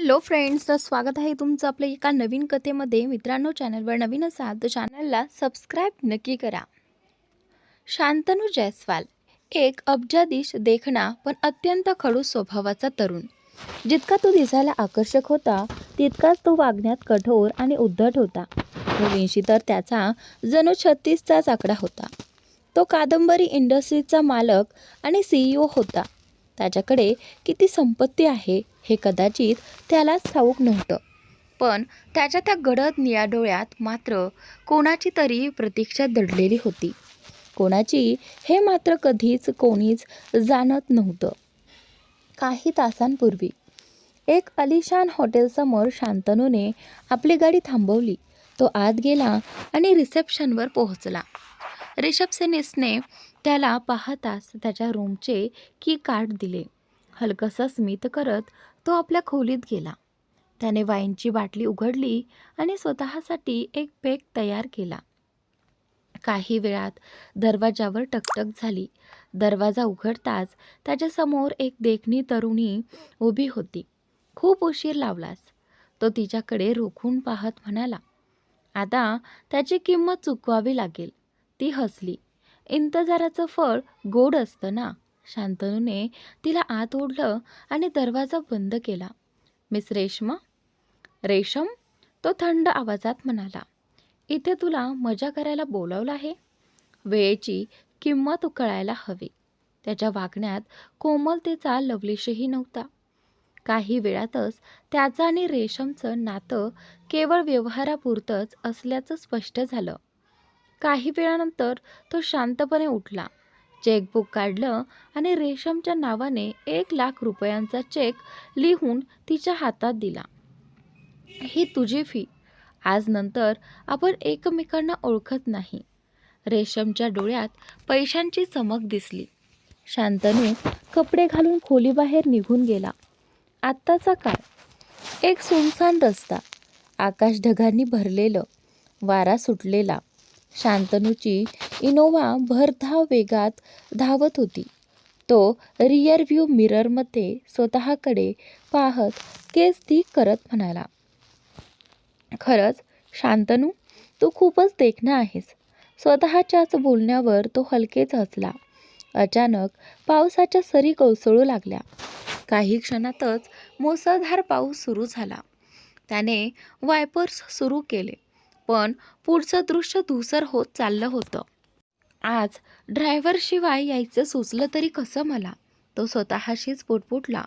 Hello friends, तर स्वागत आहे तुमचं आपल्या एका नवीन कथेमध्ये. मित्रांनो, चॅनलवर नवीन असाल तर चॅनलला सबस्क्राईब नक्की करा. शांतनू जयस्वाल एक अब्जाधीश देखणा पण अत्यंत खडूस स्वभावाचा तरुण. जितका तो दिसायला आकर्षक होता तितकाच तो वागण्यात कठोर आणि उद्धट होता. मुलींशी तर त्याचा जणू 36चाच आकडा होता. तो कादंबरी इंडस्ट्रीजचा मालक आणि CEO होता. त्याच्याकडे किती संपत्ती आहे हे कदाचित त्यालाच ठाऊक नव्हतं. पण त्याच्या त्या गडद निळ्या डोळ्यात मात्र कोणाची तरी प्रतीक्षा दडलेली होती. कोणाची हे मात्र कधीच कोणीच जाणत नव्हतं. काही तासांपूर्वी एक आलिशान हॉटेलसमोर शांतनूने आपली गाडी थांबवली. तो आत गेला आणि रिसेप्शनवर पोहोचला. रिसेप्शनिस्टने त्याला पाहताच त्याच्या रूमचे की कार्ड दिले. हलकसा स्मित करत तो आपल्या खोलीत गेला. त्याने वाईनची बाटली उघडली आणि स्वतःसाठी एक पेक तयार केला. काही वेळात दरवाजावर टकटक झाली. दरवाजा उघडताच त्याच्यासमोर एक देखणी तरुणी उभी होती. खूप उशीर लावलास, तो तिच्याकडे रोखून पाहत म्हणाला. आता त्याची किंमत चुकवावी लागेल. ती हसली. इंतजाराचं फळ गोड असतं ना. शांतनूने तिला आत ओढलं आणि दरवाजा बंद केला. मिस रेशम, तो थंड आवाजात म्हणाला. इथे तुला मजा करायला बोलावलं आहे. वेळेची किंमत कळायला हवी. त्याच्या वागण्यात कोमलतेचा लवलेशही नव्हता. काही वेळातच त्याचं आणि रेशमचं नातं केवळ व्यवहारापुरतंच असल्याचं स्पष्ट झालं. काही वेळानंतर तो शांतपणे उठला. चेकबुक काढलं आणि रेशमच्या नावाने 1,00,000 रुपयांचा चेक लिहून तिच्या हातात दिला. ही तुझी फी. आज नंतर आपण एकमेकांना ओळखत नाही. रेशमच्या डोळ्यात पैशांची चमक दिसली. शांतनू कपडे घालून खोलीबाहेर निघून गेला. आत्ताचा काळ. एक सुनसान रस्ता. आकाश ढगांनी भरलेलं. वारा सुटलेला. शांतनूची इनोव्हा भरधाव वेगात धावत होती. तो रिअर व्ह्यू मिररमध्ये स्वतःकडे पाहत केस ठीक करत म्हणाला. खरंच शांतनू, तू खूपच देखणा आहेस. स्वतःच्याच बोलण्यावर तो हलकेच हसला. अचानक पावसाच्या सरी कोसळू लागल्या. काही क्षणातच मुसळधार पाऊस सुरू झाला. त्याने वायपर्स सुरू केले, पण पुढचं दृश्य धूसर होत चाललं होतं. आज ड्रायव्हरशिवाय यायचं सुचलं तरी कसं मला, तो स्वतःशीच पुटपुटला.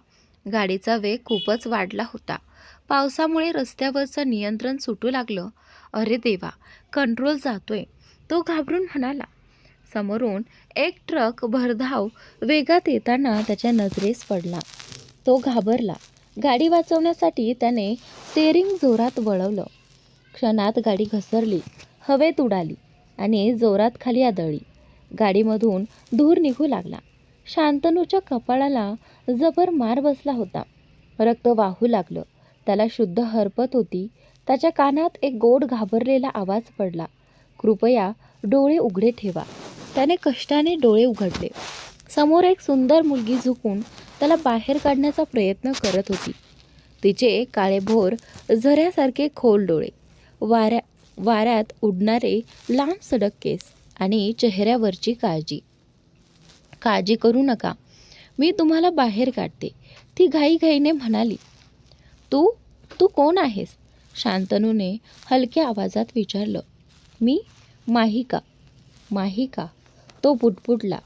गाडीचा वेग खूपच वाढला होता. पावसामुळे रस्त्यावरचं नियंत्रण सुटू लागलं. अरे देवा, कंट्रोल जातोय, तो घाबरून म्हणाला. समोरून एक ट्रक भरधाव वेगात येताना त्याच्या नजरेस पडला. तो घाबरला. गाडी वाचवण्यासाठी त्याने स्टेअरिंग जोरात वळवलं. क्षणात गाडी घसरली, हवेत उडाली आणि जोरात खाली आदळली. गाडीमधून धूर निघू लागला. शांतनूच्या कपाळाला जबर मार बसला होता. रक्त वाहू लागलं. त्याला शुद्ध हरपत होती. त्याच्या कानात एक गोड घाबरलेला आवाज पडला. कृपया डोळे उघडे ठेवा. त्याने कष्टाने डोळे उघडले. समोर एक सुंदर मुलगी झुकून त्याला बाहेर काढण्याचा प्रयत्न करत होती. तिचे काळेभोर झऱ्यासारखे खोल डोळे, वाऱ्यात उडणारे लांब सडक केस आणि चेहऱ्यावरची काळजी करू नका, मी तुम्हाला बाहेर काढते, ती घाईघाईने म्हणाली. तू कोण आहेस? शांतनूने हलक्या आवाजात विचारलं. मी माहिका, तो पुटपुटला.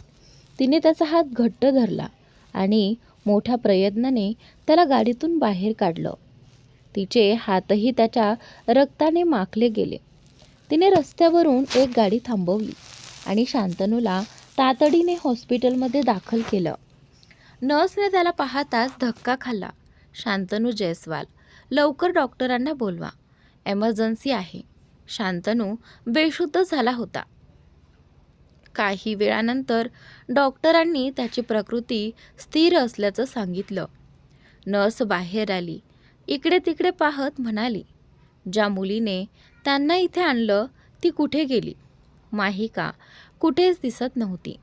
तिने त्याचा हात घट्ट धरला आणि मोठ्या प्रयत्नाने त्याला गाडीतून बाहेर काढलं. तिचे हातही त्याच्या रक्ताने माखले गेले. तिने रस्त्यावरून एक गाडी थांबवली आणि शांतनूला तातडीने हॉस्पिटलमध्ये दाखल केलं. नर्सने त्याला पाहताच धक्का खाल्ला. शांतनू जयस्वाल, लवकर डॉक्टरांना बोलवा, एमर्जन्सी आहे. शांतनू बेशुद्ध झाला होता. काही वेळानंतर डॉक्टरांनी त्याची प्रकृती स्थिर असल्याचं सांगितलं. नर्स बाहेर आली. इकडे तिकडे पाहत म्हणाली, ज्या मुलीने त्यांना इथे आणलं ती कुठे गेली? माहिका कुठेच दिसत नव्हती.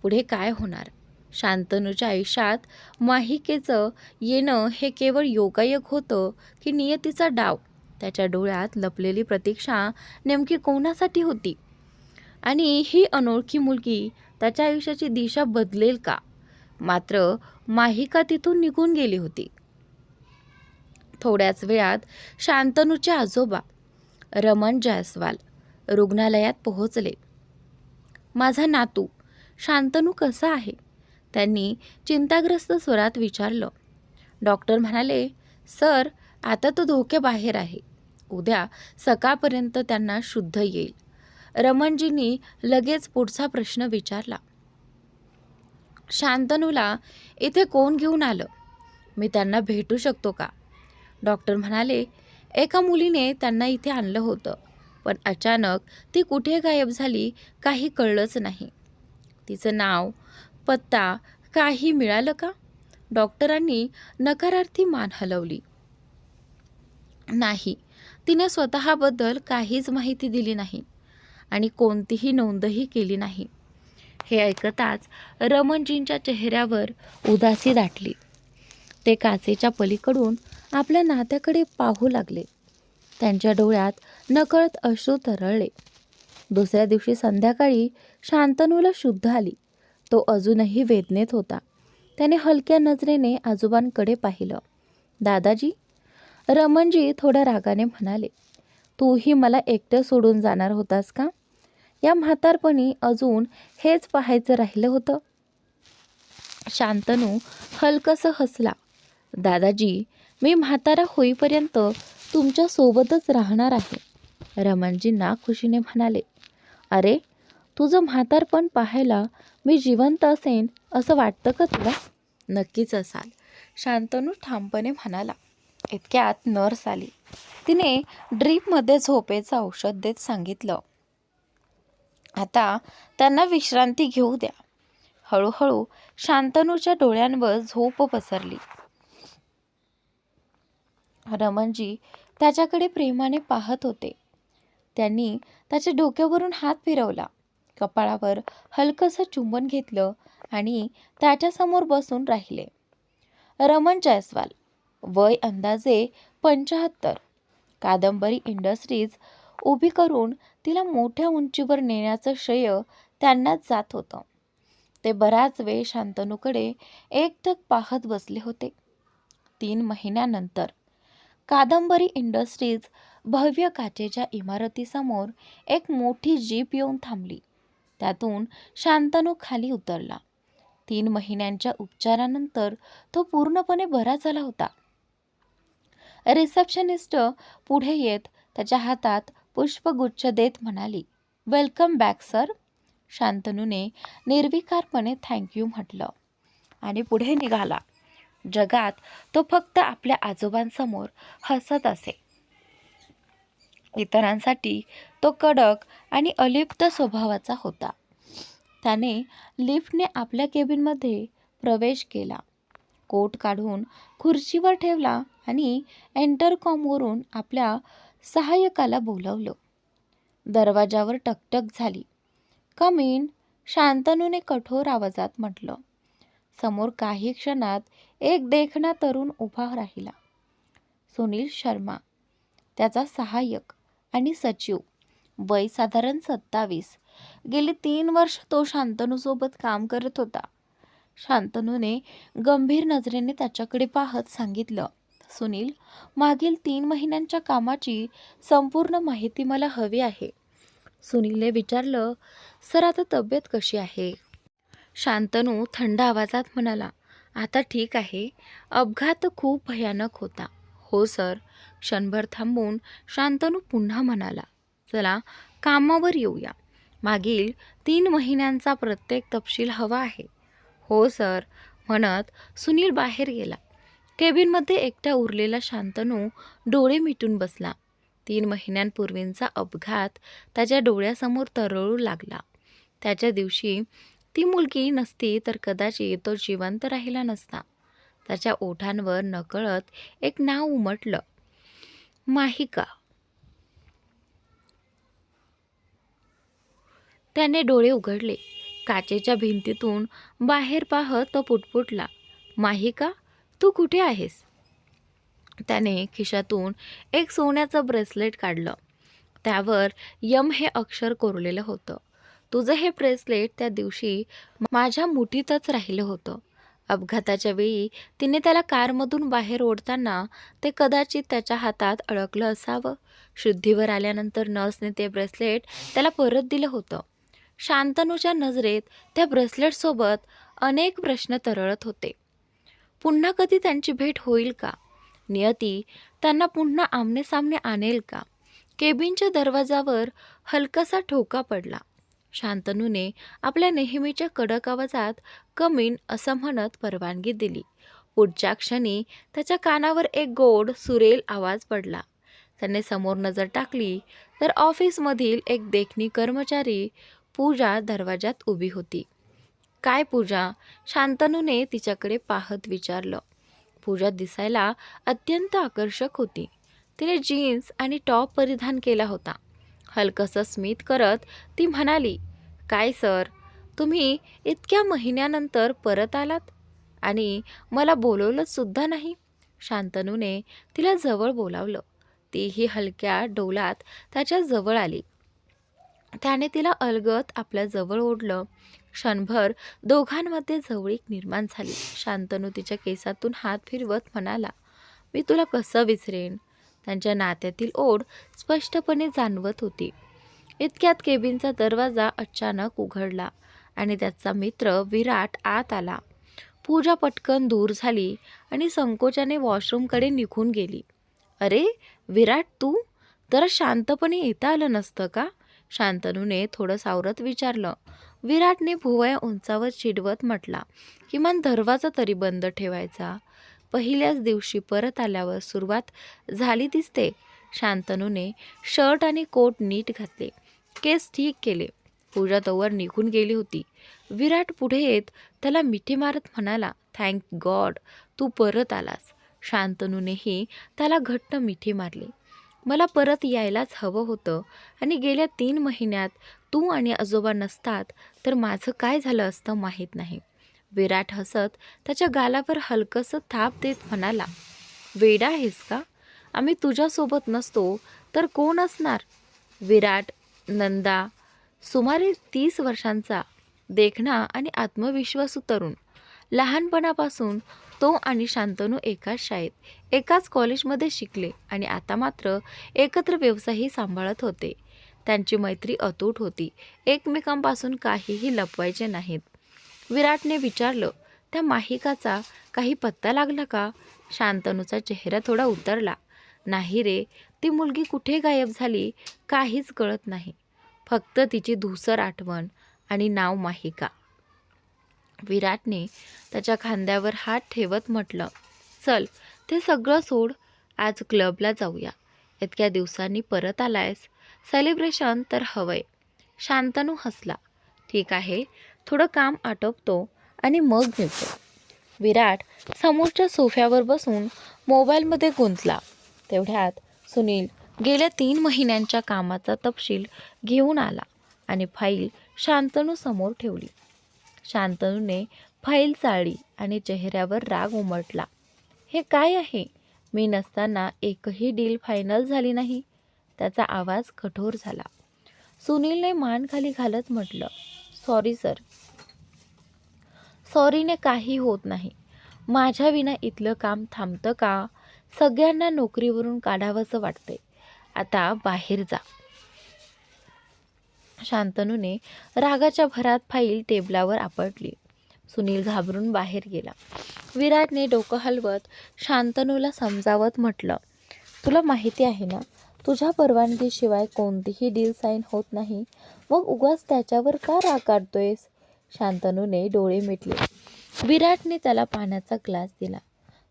पुढे काय होणार? शांतनूच्या आयुष्यात माहिकेचं येणं हे केवळ योगायोग होतं की नियतीचा डाव? त्याच्या डोळ्यात लपलेली प्रतीक्षा नेमकी कोणासाठी होती? आणि ही अनोळखी मुलगी त्याच्या आयुष्याची दिशा बदलेल का? मात्र माहिका तिथून निघून गेली होती. थोड्याच वेळात शांतनूचे आजोबा रमण जायस्वाल रुग्णालयात पोहोचले. माझा नातू शांतनू कसा आहे? त्यांनी चिंताग्रस्त स्वरात विचारलं. डॉक्टर म्हणाले, सर, आता तो धोक्याबाहेर आहे. उद्या सकाळपर्यंत त्यांना शुद्ध येईल. रमणजींनी लगेच पुढचा प्रश्न विचारला. शांतनूला इथे कोण घेऊन आलं? मी त्यांना भेटू शकतो का? डॉक्टर म्हणाले, एका मुलीने त्यांना इथे आणलं होतं, पण अचानक ती कुठे गायब झाली काही कळलंच नाही. तिचं नाव, पत्ता काही मिळालं का? डॉक्टरांनी नकारार्थी मान हलवली. नाही, तिने स्वतःबद्दल काहीच माहिती दिली नाही आणि कोणतीही नोंदही केली नाही. हे ऐकताच रमणजींच्या चेहऱ्यावर उदासी दाटली. ते काचेच्या पलीकडून आपल्या नात्याकडे पाहू लागले. त्यांच्या डोळ्यात नकळत अश्रू तरळले. दुसऱ्या दिवशी संध्याकाळी शांतनूला शुद्ध आली. तो अजूनही वेदनेत होता. त्याने हलक्या नजरेने आजोबांकडे पाहिलं. दादाजी, रमणजी थोड्या रागाने म्हणाले, तूही मला एकटं सोडून जाणार होतास का? या म्हातारपणी अजून हेच पाहायचं राहिलं होतं. शांतनू हलकसं हसला. दादाजी, मी म्हातारा होईपर्यंत तुमच्या सोबतच राहणार आहे. रमणजींना खुशीने म्हणाले, अरे, तुझं म्हातारपण पाहायला मी जिवंत असेन असं वाटतं का तुला? नक्कीच असाल, शांतनू ठामपणे म्हणाला. इतक्यात नर्स आली. तिने ड्रीपमध्ये झोपेचं औषध देत सांगितलं, आता त्यांना विश्रांती घेऊ द्या. हळूहळू शांतनूच्या डोळ्यांवर झोप पसरली. रमणजी त्याच्याकडे प्रेमाने पाहत होते. त्यांनी त्याच्या डोक्यावरून हात फिरवला, कपाळावर हलकसं चुंबन घेतलं आणि त्याच्यासमोर बसून राहिले. रमण जायस्वाल, वय अंदाजे 75. कादंबरी इंडस्ट्रीज उभी करून तिला मोठ्या उंचीवर नेण्याचं श्रेय त्यांनाच जात होतं. ते बराच वेळ शांतनूकडे एकटक पाहत बसले होते. 3 महिन्यानंतर कादंबरी इंडस्ट्रीज भव्य काचेच्या इमारतीसमोर एक मोठी जीप येऊन थांबली. त्यातून शांतनू खाली उतरला. 3 महिन्यांच्या उपचारानंतर तो पूर्णपणे बरा झाला होता. रिसेप्शनिस्ट पुढे येत त्याच्या हातात पुष्पगुच्छ देत म्हणाली, वेलकम बॅक सर. शांतनूने निर्विकारपणे थँक्यू म्हटलं आणि पुढे निघाला. जगात तो फक्त आपल्या आजोबांसमोर हसत असे. इतरांसाठी तो कडक आणि अलिप्त स्वभावाचा होता. त्याने लिफ्टने आपल्या केबिनमध्ये प्रवेश केला. कोट काढून खुर्चीवर ठेवला आणि इंटरकॉमवरून आपल्या सहाय्यकाला बोलवलं. दरवाजावर टकटक झाली. कम इन, शांतनूने कठोर आवाजात म्हटलं. समोर काही क्षणात एक देखणा तरुण उभा राहिला. सुनील शर्मा, त्याचा सहाय्यक आणि सचिव. वय साधारण 27. गेली 3 वर्ष तो शांतनूसोबत काम करत होता. शांतनूने गंभीर नजरेने त्याच्याकडे पाहत सांगितलं, सुनील, मागील 3 महिन्यांच्या कामाची संपूर्ण माहिती मला हवी आहे. सुनीलने विचारलं, सर, आता तब्येत कशी आहे? शांतनू थंड आवाजात म्हणाला, आता ठीक आहे. अपघात खूप भयानक होता. हो सर. क्षणभर थांबून शांतनू पुन्हा म्हणाला, चला कामावर येऊया. मागील 3 महिन्यांचा प्रत्येक तपशील हवा आहे. हो सर म्हणत सुनील बाहेर गेला. केबिनमध्ये एकटा उरलेला शांतनू डोळे मिटून बसला. 3 महिन्यांपूर्वींचा अपघात त्याच्या डोळ्यासमोर तरळू लागला. त्याच्या दिवशी ती मुलगी नसती तर कदाचित तो जिवंत राहिला नसता. त्याच्या ओठांवर नकळत एक नाव उमटलं, माहिका. त्याने डोळे उघडले. काचेच्या भिंतीतून बाहेर पाहत तो पुटपुटला, माहिका, तू कुठे आहेस? त्याने खिशातून एक सोन्याचं ब्रेसलेट काढलं. त्यावर यम हे अक्षर कोरलेलं होतं. तुझं हे ब्रेसलेट त्या दिवशी माझ्या मुठीतच राहिलं होतं. अपघाताच्या वेळी तिने त्याला कारमधून बाहेर ओढताना ते कदाचित त्याच्या हातात अडकलं असावं. शुद्धीवर आल्यानंतर नर्सने ते ब्रेसलेट त्याला परत दिलं होतं. शांतनूच्या नजरेत त्या ब्रेसलेटसोबत अनेक प्रश्न तरळत होते. पुन्हा कधी त्यांची भेट होईल का? नियती त्यांना पुन्हा आमनेसामने आणेल का? केबिनच्या दरवाजावर हलकासा ठोका पडला. शांतनूने आपल्या नेहमीच्या कडक आवाजात कमीन असं म्हणत परवानगी दिली. पुढच्या क्षणी त्याच्या कानावर एक गोड सुरेल आवाज पडला. त्याने समोर नजर टाकली तर ऑफिसमधील एक देखणी कर्मचारी पूजा दरवाजात उभी होती. काय पूजा? शांतनूने तिच्याकडे पाहत विचारलं. पूजा दिसायला अत्यंत आकर्षक होती. तिने जीन्स आणि टॉप परिधान केला होता. हलकसं स्मित करत ती म्हणाली, काय सर, तुम्ही इतक्या महिन्यानंतर परत आलात आणि मला बोलवलंच सुद्धा नाही. शांतनूने तिला जवळ बोलावलं. तीही हलक्या डौलात त्याच्या जवळ आली. त्याने तिला अलगद आपल्या जवळ ओढलं. क्षणभर दोघांमध्ये जवळीक निर्माण झाली. शांतनू तिच्या केसातून हात फिरवत म्हणाला, मी तुला कसं विसरेन? त्यांच्या नात्यातील ओढ स्पष्टपणे जाणवत होती. इतक्यात केबिनचा दरवाजा अचानक उघडला आणि त्याचा मित्र विराट आत आला. पूजा पटकन दूर झाली आणि संकोचाने वॉशरूमकडे निघून गेली. अरे विराट, तू तर शांतपणे येता आलं नसतं का? शांतनूने थोडं सावरत विचारलं. विराटने भुवया उंचावर चिडवत म्हटला, किमान दरवाजा तरी बंद ठेवायचा. पहिल्याच दिवशी परत आल्यावर सुरुवात झाली दिसते. शांतनूने शर्ट आणि कोट नीट घातले, केस ठीक केले. पूजा तोवर निघून गेली होती. विराट पुढे येत त्याला मिठी मारत म्हणाला, थँक गॉड तू परत आलास. शांतनूनेही त्याला घट्ट मिठी मारली. मला परत यायलाच हवं होतं आणि गेल्या 3 महिन्यात तू आणि आजोबा नसतात तर माझं काय झालं असतं माहीत नाही. विराट हसत त्याच्या गालावर हलकंसं थाप देत म्हणाला, वेडा आहेस का? आम्ही तुझ्यासोबत नसतो तर कोण असणार? विराट, नंदा, सुमारे 30 वर्षांचा, देखणा आणि आत्मविश्वासू तरुण. लहानपणापासून तो आणि शांतनू एकाच शाळेत, एकाच कॉलेजमध्ये शिकले आणि आता मात्र एकत्र व्यवसायही सांभाळत होते. त्यांची मैत्री अतूट होती. एकमेकांपासून काहीही लपवायचे नाहीत. विराटने विचारलं, त्या माहिकाचा काही पत्ता लागला का? शांतनूचा चेहरा थोडा उतरला. नाही रे, ती मुलगी कुठे गायब झाली काहीच कळत नाही. फक्त तिची धूसर आठवण आणि नाव माहिका. विराटने त्याच्या खांद्यावर हात ठेवत म्हटलं, चल ते सगळं सोड, आज क्लबला जाऊया. इतक्या दिवसांनी परत आलायस, सेलिब्रेशन तर हवंय. शांतनू हसला. ठीक आहे, थोडं काम आटोपतो आणि मग निघतो. विराट समोरच्या सोफ्यावर बसून मोबाईलमध्ये गुंतला. तेवढ्यात सुनील गेल्या 3 महिन्यांच्या कामाचा तपशील घेऊन आला आणि फाईल शांतनू समोर ठेवली. शांतनूने फाईल चाळली आणि चेहऱ्यावर राग उमटला. हे काय आहे? मी नसताना एकही डील फायनल झाली नाही. त्याचा आवाज कठोर झाला. सुनीलने मान खाली घालत म्हटलं, सॉरी सर. सॉरीने काही होत नाही. माझ्या विना इथलं काम थांबतं का? सगळ्यांना नोकरीवरून काढावंसं वाटतंय. आता बाहेर जा. शांतनूने रागाच्या भरात फाईल टेबलावर आपटली. सुनील घाबरून बाहेर गेला. विराटने डोकं हलवत शांतनूला समजावत म्हटलं, तुला माहिती आहे ना, तुझ्या परवानगीशिवाय कोणतीही डील साईन होत नाही. मग उगाच त्याच्यावर का राग काढतोयस? शांतनूने डोळे मिटले. विराटने त्याला पाण्याचा ग्लास दिला.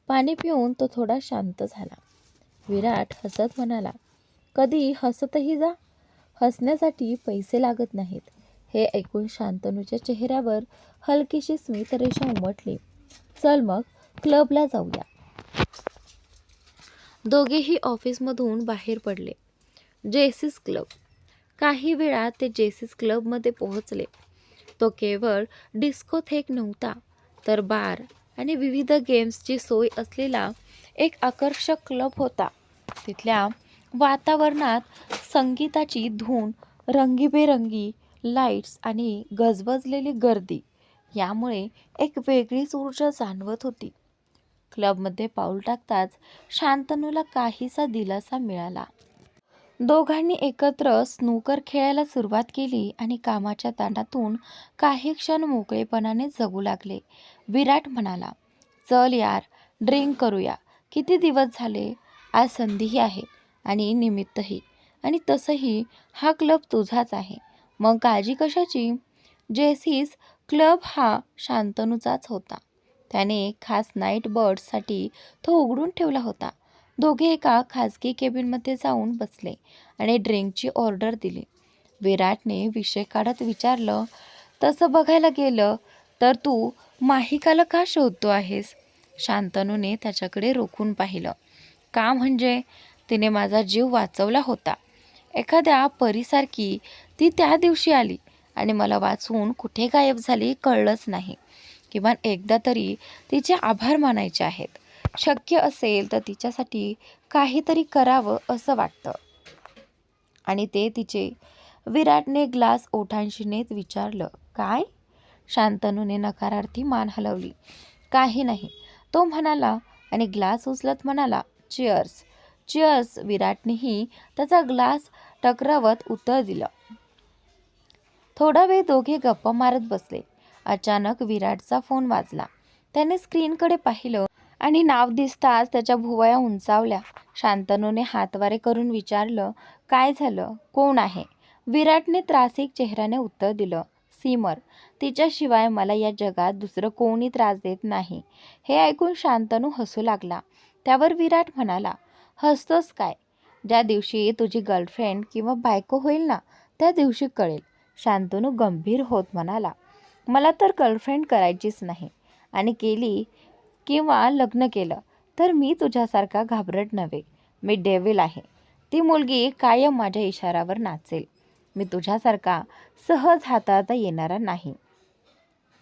पाणी पिऊन तो थोडा शांत झाला. विराट हसत म्हणाला, कधी हसतही जा. हसण्यासाठी पैसे लागत नाहीत. हे ऐकून शांतनूच्या चेहऱ्यावर हलकीशी स्मितरेषा उमटली. चल मग क्लबला जाऊया. दोघेही ऑफिसमधून बाहेर पडले. जेसीस क्लब. काही वेळात ते जेसीस क्लबमध्ये पोहोचले. तो केवळ डिस्कोथेक नव्हता, तर बार आणि विविध गेम्सची सोय असलेला एक आकर्षक क्लब होता. तिथल्या वातावरणात संगीताची धून, रंगीबेरंगी लाईट्स आणि गजबजलेली गर्दी यामुळे एक वेगळीच ऊर्जा जाणवत होती. क्लबमध्ये पाऊल टाकताच शांतनूला काहीसा दिलासा मिळाला. दोघांनी एकत्र स्नूकर खेळायला सुरुवात केली आणि कामाच्या ताणातून काही क्षण मोकळेपणाने जगू लागले. विराट म्हणाला, चल यार, ड्रिंक करूया. किती दिवस झाले. आज संधीही आहे आणि निमित्तही. आणि तसंही हा क्लब तुझाच आहे. मग काळजी कशाची? जेसीस क्लब हा शांतनूचाच होता. त्याने खास नाईट बर्ड्ससाठी तो उघडून ठेवला होता. दोघे एका खाजगी केबिनमध्ये जाऊन बसले आणि ड्रिंकची ऑर्डर दिली. विराटने विषय काढत विचारलं, तसं बघायला गेलं तर तू माहिकाला का शोधतो आहेस? शांतनूने त्याच्याकडे रोखून पाहिलं. का म्हणजे? तिने माझा जीव वाचवला होता. एखाद्या परीसारखी ती त्या दिवशी आली आणि मला वाचवून कुठे गायब झाली कळलंच नाही. किमान एकदा तरी तिचे आभार मानायचे आहेत. शक्य असेल तर तिच्यासाठी काहीतरी करावं असं वाटतं. आणि ते तिचे. विराटने ग्लास ओठांशी नेत विचारलं, काय? शांतनूने नकारार्थी मान हलवली. काही नाही, तो म्हणाला आणि ग्लास उचलत म्हणाला, चिअर्स. चिअर्स. विराटनेही त्याचा ग्लास टकरावत उत्तर दिलं. थोडा वेळ दोघे गप्पा मारत बसले. अचानक विराटचा फोन वाजला. त्याने स्क्रीनकडे पाहिलं आणि नाव दिसताच त्याच्या भुवया उंचावल्या. शांतनूने हातवारे करून विचारलं, काय झालं? कोण आहे? विराटने त्रासिक चेहऱ्याने उत्तर दिलं, सीमर. तिच्याशिवाय मला या जगात दुसरं कोणी त्रास देत नाही. हे ऐकून शांतनू हसू लागला. त्यावर विराट म्हणाला, हसतोस काय? ज्या दिवशी तुझी गर्लफ्रेंड किंवा बायको होईल ना, त्या दिवशी कळेल. शांतनू गंभीर होत म्हणाला, मला तर गर्लफ्रेंड करायचीच नाही. आणि केली किंवा लग्न केलं तर मी तुझ्यासारखा घाबरट नव्हे. मी डेव्हिल आहे. ती मुलगी कायम माझ्या इशारावर नाचेल. मी तुझ्यासारखा सहज हाताळता येणारा नाही.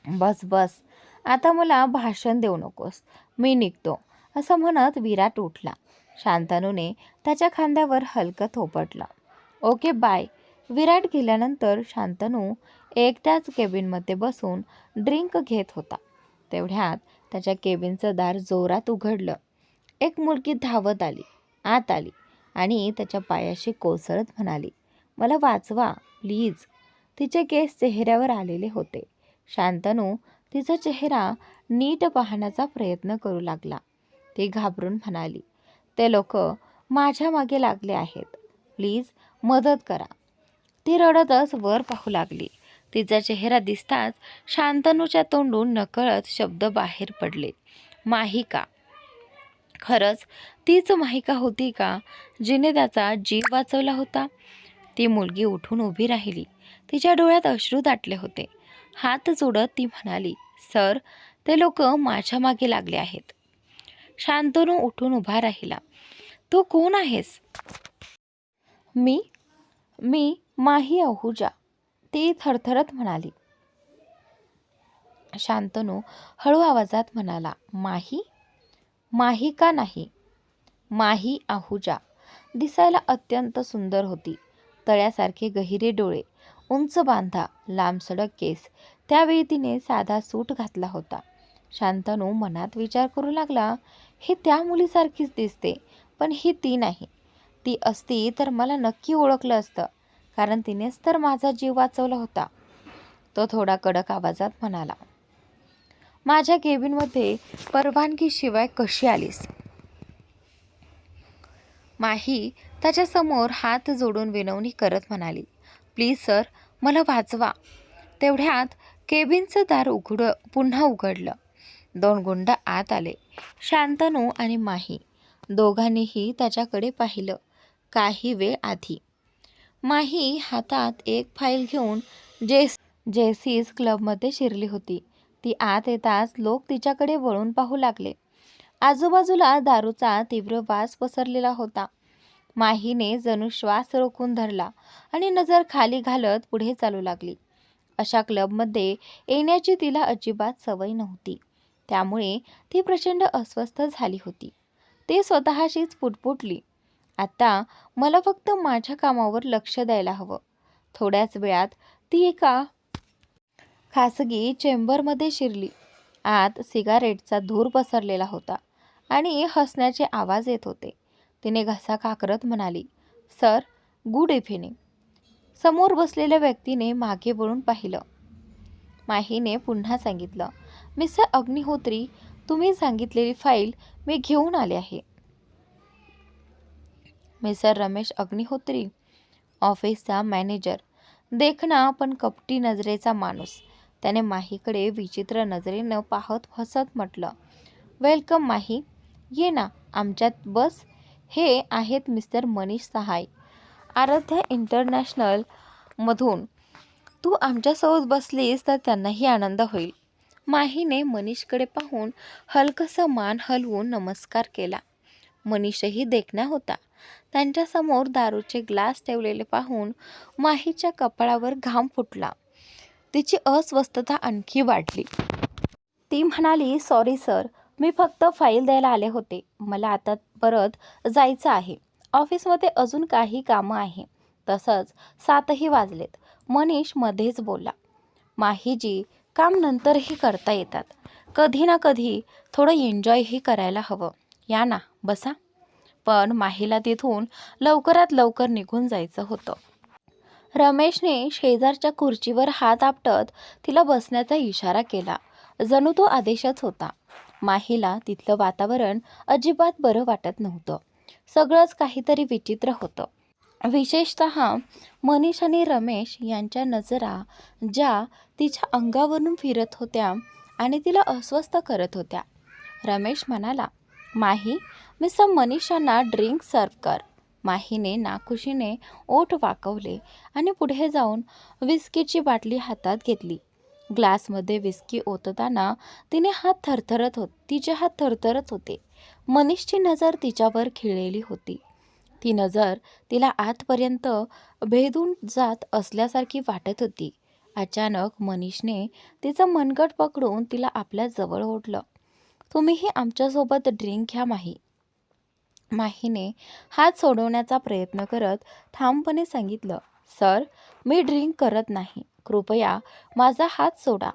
बस बस, आता मला भाषण देऊ नकोस. मी निघतो. असं म्हणत विराट उठला. शांतनूने त्याच्या खांद्यावर हलकं थोपटलं. Okay bye. विराट गेल्यानंतर शांतनू एकट्याच केबिनमध्ये बसून ड्रिंक घेत होता. तेवढ्यात त्याच्या केबिनचं दार जोरात उघडलं. एक मुलगी धावत आली, आत आली आणि त्याच्या पायाशी कोसळत म्हणाली, मला वाचवा प्लीज. तिचे केस चेहऱ्यावर आलेले होते. शांतनू तिचा चेहरा नीट पाहण्याचा प्रयत्न करू लागला. ती घाबरून म्हणाली, ते लोक माझ्या मागे लागले आहेत. प्लीज मदत करा. ती रडतच वर पाहू लागली. तिचा चेहरा दिसताच शांतनूच्या तोंडून नकळत शब्द बाहेर पडले, माहिका. खरंच तीच माहिका होती का जिने त्याचा जीव वाचवला होता? ती मुलगी उठून उभी राहिली. तिच्या डोळ्यात अश्रू दाटले होते. हात जोडत ती म्हणाली, सर, ते लोक माझ्या मागे लागले आहेत. शांतनू उठून उभा राहिला. तू कोण आहेस? मी मी माही अहुजा, ती थरथरत म्हणाली. शांतनू हळू आवाजात म्हणाला, माही? माही का नाही? माही आहुजा. दिसायला अत्यंत सुंदर होती. तळ्यासारखे गहिरे डोळे, उंच बांधा, लांबसडक केस. त्यावेळी तिने साधा सूट घातला होता. शांतनू मनात विचार करू लागला, हे त्या मुलीसारखीच दिसते, पण ही ती नाही. ती असती तर मला नक्की ओळखलं असतं, कारण तिनेच तर माझा जीव वाचवला होता. तो थोडा कडक आवाजात म्हणाला, माझ्या केबिनमध्ये परवानगीशिवाय कशी आलीस? माही त्याच्यासमोर हात जोडून विनवणी करत म्हणाली, प्लीज सर, मला वाचवा. तेवढ्यात केबिनचं दार पुन्हा उघडलं. 2 गुंड आत आले. शांतनू आणि माही दोघांनीही त्याच्याकडे पाहिलं. काही वेळ आधी माही हातात एक फाईल घेऊन जेसीस क्लबमध्ये शिरली होती. ती आत येताच लोक तिच्याकडे वळून पाहू लागले. आजूबाजूला दारूचा तीव्र वास पसरलेला होता. माहीने जणू श्वास रोखून धरला आणि नजर खाली घालत पुढे चालू लागली. अशा क्लबमध्ये येण्याची तिला अजिबात सवय नव्हती. त्यामुळे ती प्रचंड अस्वस्थ झाली होती. ती स्वतःशीच पुटपुटली, आता मला फक्त माझ्या कामावर लक्ष द्यायला हवं. थोड्याच वेळात ती एका खासगी चेंबरमध्ये शिरली. आत सिगारेटचा धूर पसरलेला होता आणि हसण्याचे आवाज येत होते. तिने घसा काकरत म्हणाली, सर, गुड इव्हिनिंग. समोर बसलेल्या व्यक्तीने मागे वळून पाहिलं. माहीने पुन्हा सांगितलं, मिस्टर अग्निहोत्री, तुम्ही सांगितलेली फाईल मी घेऊन आले आहे. मिस्टर रमेश अग्निहोत्री, ऑफिसचा मॅनेजर, देखणा पण कपटी नजरेचा माणूस. त्याने माहीकडे विचित्र नजरेनं पाहत हसत म्हटलं, वेलकम माही, ये ना आमच्यात बस. हे आहेत मिस्टर मनीष सहाय, आराध्या इंटरनॅशनल मधून. तू आमच्यासोबत बसलीस तर त्यांनाही आनंद होईल. माहीने मनीषकडे पाहून हलकसा मान हलवून नमस्कार केला. मनीषही देखणा होता. त्यांच्यासमोर दारूचे ग्लास ठेवलेले पाहून माहीच्या कपाळावर घाम फुटला. तिची अस्वस्थता आणखी वाढली. ती म्हणाली, सॉरी सर, मी फक्त फाईल द्यायला आले होते. मला आता परत जायचं आहे. ऑफिसमध्ये अजून काही कामं आहे. तसंच 7ही वाजलेत. मनीष मध्येच बोलला, माहीजी, काम नंतरही करता येतात. कधी ना कधी थोडं एन्जॉयही करायला हवं. या ना, बसा. पण माहीला तिथून लवकरात लवकर निघून जायचं होतं. रमेशने शेजारच्या खुर्चीवर हात आपटत तिला बसण्याचा इशारा केला. जणू तो आदेशच होता. माहीला तिथलं वातावरण अजिबात बरं वाटत नव्हतं. सगळंच काहीतरी विचित्र होतं. विशेषतः मनीष आणि रमेश यांच्या नजरा ज्या तिच्या अंगावरून फिरत होत्या आणि तिला अस्वस्थ करत होत्या. रमेश म्हणाला, माही, मिस्टर मनीषांना ड्रिंक सर्व कर. माहीने नाखुशीने ओठ वाकवले आणि पुढे जाऊन विस्कीची बाटली हातात घेतली. ग्लासमध्ये विस्की ओतताना तिचे हात थरथरत होते. मनीषची नजर तिच्यावर खिळलेली होती. ती नजर तिला आतपर्यंत भेदून जात असल्यासारखी वाटत होती. अचानक मनीषने तिचं मनगट पकडून तिला आपल्या जवळ ओढलं. तुम्हीही आमच्यासोबत ड्रिंक घ्या माही. माहीने हात सोडवण्याचा प्रयत्न करत ठामपणे सांगितलं, सर, मी ड्रिंक करत नाही. कृपया माझा हात सोडा.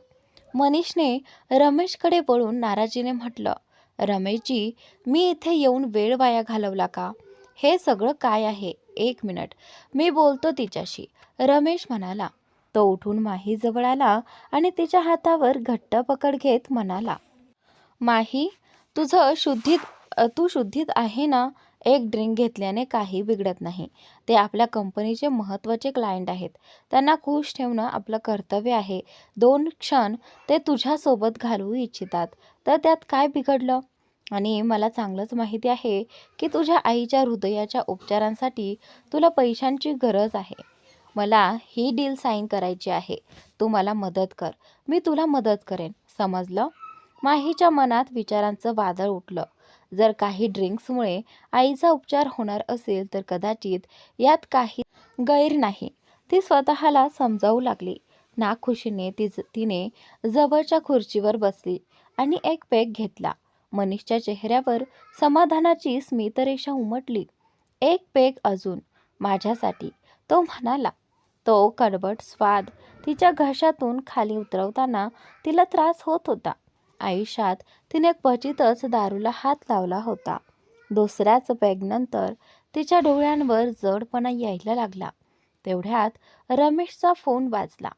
मनीषने रमेशकडे वळून नाराजीने म्हटलं, रमेशजी, मी इथे येऊन वेळ वाया घालवला का? हे सगळं काय आहे? 1 मिनिट, मी बोलतो तिच्याशी, रमेश म्हणाला. तो उठून माहीजवळ आला आणि तिच्या हातावर घट्ट पकड घेत म्हणाला, माही, तू शुद्धीत आहे ना? एक ड्रिंक घेतल्याने काही बिघडत नाही. ते आपल्या कंपनीचे महत्त्वाचे क्लायंट आहेत. त्यांना खुश ठेवणं आपलं कर्तव्य आहे. 2 क्षण ते तुझ्यासोबत घालवू इच्छितात, तर त्यात काय बिघडलं? आणि मला चांगलंच माहिती आहे की तुझ्या आईच्या हृदयाच्या उपचारांसाठी तुला पैशांची गरज आहे. मला ही डील साईन करायची आहे. तू मला मदत कर, मी तुला मदत करेन. समजलं? माहीच्या मनात विचारांचं वादळ उठलं. जर काही ड्रिंक्समुळे आईचा उपचार होणार असेल तर कदाचित यात काही गैर नाही. ती स्वतःला समजावू लागली. नाखुशीने तिने जवळच्या खुर्चीवर बसली आणि एक पेग घेतला. मनीषच्या चेहऱ्यावर समाधानाची स्मितरेषा उमटली. एक पेग अजून माझ्यासाठी, तो म्हणाला. तो कडवट स्वाद तिच्या घशातून खाली उतरवताना तिला त्रास होत होता. आयुष्यात तिने क्वचितच दारूला हात लावला होता. दुसऱ्याच पेगनंतर तिच्या डोळ्यांवर जडपणा यायला लागला. तेवढ्यात रमेशचा फोन वाजला.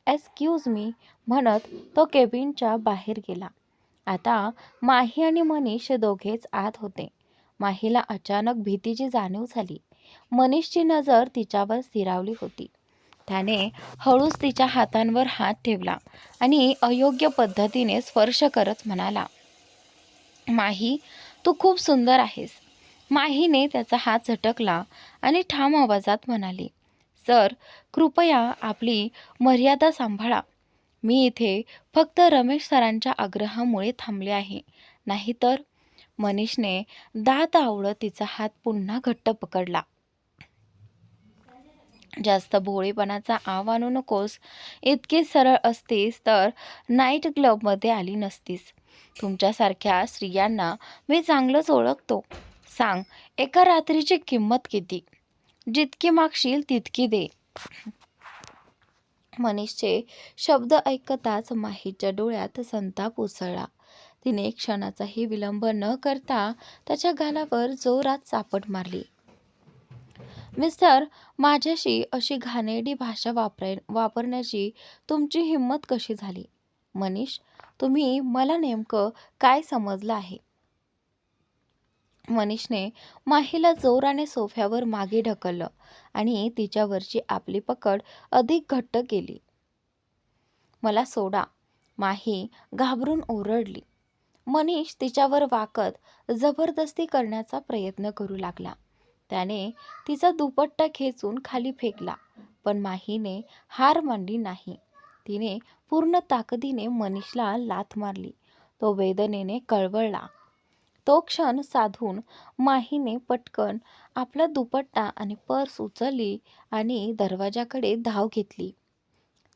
एक्सक्यूज मी म्हणत तो केबिनच्या बाहेर गेला. आता माही आणि मनीष दोघेच आत होते. माहीला अचानक भीतीची जाणीव झाली. मनीषची नजर तिच्यावर स्थिरावली होती. त्याने हळूच तिच्या हातांवर हात ठेवला आणि अयोग्य पद्धतीने स्पर्श करत म्हणाला, माही, तू खूप सुंदर आहेस. माहीने त्याचा हात झटकला आणि ठाम आवाजात म्हणाली, सर, कृपया आपली मर्यादा सांभाळा. मी इथे फक्त रमेश सरांच्या आग्रहामुळे थांबले आहे, नाहीतर. मनीषने दात आवळत तिचा हात पुन्हा घट्ट पकडला. जास्त भोळेपणाचा आव आणू नकोस. इतकी सरळ असतीस तर नाईट क्लबमध्ये आली नसतीस. तुमच्यासारख्या स्त्रियांना मी चांगलंच ओळखतो. सांग, एका रात्रीची किंमत किती? जितकी मागशील तितकी दे. मनीषचे शब्द ऐकताच माहीच्या डोळ्यात संताप उसळला. तिने क्षणाचाही विलंब न करता त्याच्या गालावर जोरात चापट मारली. मिस्टर, माझ्याशी अशी घाणेरडी भाषा वापरण्याची तुमची हिंमत कशी झाली? मनीष, तुम्ही मला नेमकं काय समजलं आहे? मनीषने माहीला जोराने सोफ्यावर मागे ढकललं आणि तिच्यावरची आपली पकड अधिक घट्ट केली. मला सोडा, माही घाबरून ओरडली. मनीष तिच्यावर वाकत जबरदस्ती करण्याचा प्रयत्न करू लागला. त्याने तिचा दुपट्टा खेचून खाली फेकला, पण माहीने हार मानली नाही. तिने पूर्ण ताकदीने मनीषला लाथ मारली. तो वेदनेने कळवळला. तो क्षण साधून माहीने पटकन आपला दुपट्टा आणि पर्स उचलली आणि दरवाजाकडे धाव घेतली.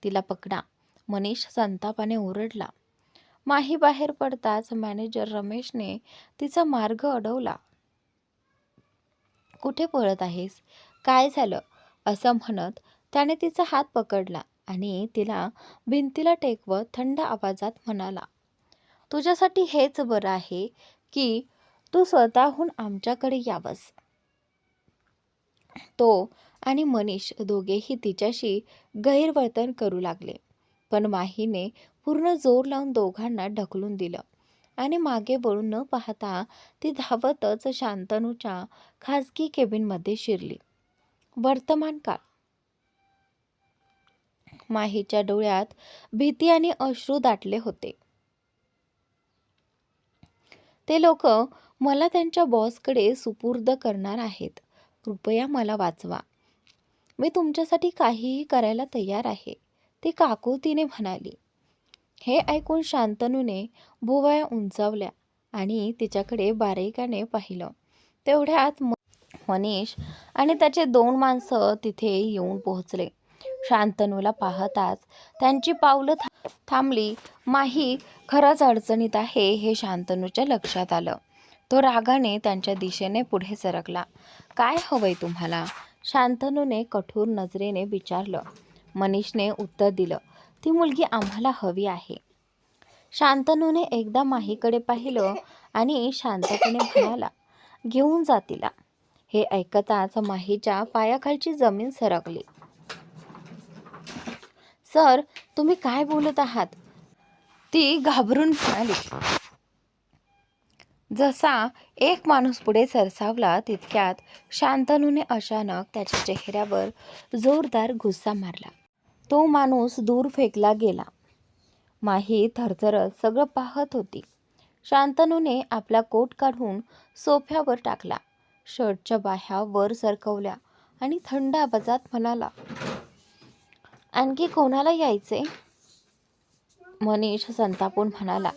तिला पकडा, मनीष संतापाने ओरडला. माही बाहेर पडताच मॅनेजर रमेशने तिचा मार्ग अडवला. कुठे पळत आहेस? काय झालं? असं म्हणत त्याने तिचा हात पकडला आणि तिला भिंतीला टेकवत थंड आवाजात म्हणाला, तुझ्यासाठी हेच बरं आहे की तू स्वतःहून आमच्याकडे यावंस. तो आणि मनीष दोघेही तिच्याशी गैरवर्तन करू लागले, पण माहीने पूर्ण जोर लावून दोघांना ढकलून दिलं आणि मागे वळून न पाहता ती धावतच शांतनूच्या खाजगी केबिनमध्ये शिरली. वर्तमान काळ. माहीच्या डोळ्यात भीती आणि अश्रू दाटले होते. ते लोक मला त्यांच्या बॉसकडे सुपूर्द करणार आहेत. कृपया मला वाचवा. मी तुमच्यासाठी काहीही करायला तयार आहे, ती काकुतीने म्हणाली. हे ऐकून शांतनूने भुवया उंचावल्या आणि तिच्याकडे बारीकाने पाहिलं. तेवढ्यात मनीष आणि त्याचे 2 माणसं तिथे येऊन पोहोचले. शांतनूला पाहताच त्यांची पावलं थांबली. माही खरंच अडचणीत आहे हे शांतनूच्या लक्षात आलं. तो रागाने त्यांच्या दिशेने पुढे सरकला. काय हवंय तुम्हाला? शांतनूने कठोर नजरेने विचारलं. मनीषने उत्तर दिलं, ती मुलगी आम्हाला हवी आहे. शांतनूने एकदा माहीकडे पाहिलं आणि शांततेने म्हणाला, घेऊन जा तिला. हे ऐकताच माहीच्या पायाखालची जमीन सरकली. सर, तुम्ही काय बोलत आहात? ती घाबरून म्हणाली. जसा एक माणूस पुढे सरसावला तितक्यात शांतनूने अचानक त्याच्या चेहऱ्यावर जोरदार घुस्सा मारला. तो माणूस दूर फेकला गेला. माही थरथरत सगळं पाहत होती. शांतनूने आपला कोट काढून सोफ्यावर टाकला, शर्टच्या बाह्या वर सरकवल्या आणि थंड आवाजात म्हणाला, आणखी कोणाला यायचे? मनीष संतापून म्हणाला,